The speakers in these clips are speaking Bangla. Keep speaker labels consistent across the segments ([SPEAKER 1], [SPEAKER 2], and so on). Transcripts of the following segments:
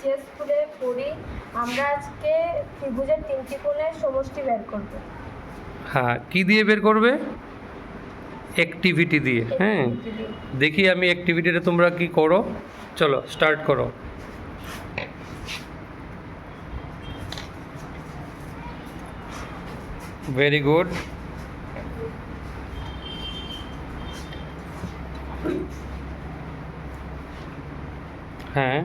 [SPEAKER 1] যে স্কুলে পড়ি আমরা আজকে ত্রিভুজের তিনটি কোণের সমষ্টি বের করব।
[SPEAKER 2] হ্যাঁ, কি দিয়ে বের করবে? অ্যাক্টিভিটি দিয়ে। হ্যাঁ,
[SPEAKER 1] Activity দিয়ে।
[SPEAKER 2] দেখি আমি অ্যাক্টিভিটিটা তোমরা কি করো। চলো স্টার্ট করো। Very good. হ্যাঁ,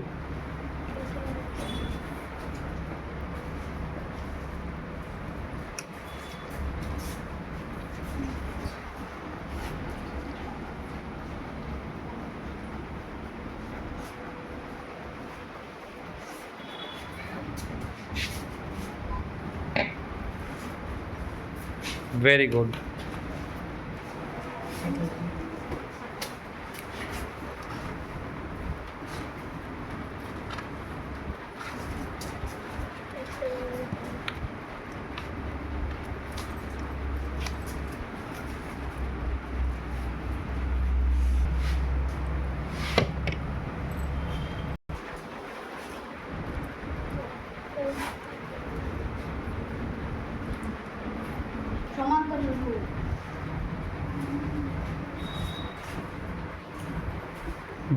[SPEAKER 2] ভেরি গুড।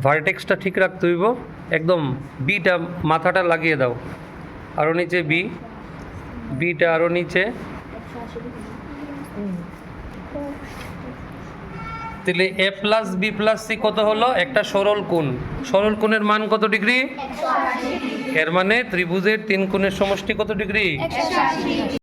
[SPEAKER 2] ভার্টেক্সটা ঠিক রাখতে হইব, একদম বিটা মাথাটা লাগিয়ে দাও, আরও নিচে বিটা আরও নিচে। তাহলে এ প্লাস বি প্লাস সি কত হলো? একটা সরল কোণ। সরল কোণের মান কত ডিগ্রি? এর মানে ত্রিভুজের তিন কোণের সমষ্টি কত ডিগ্রি?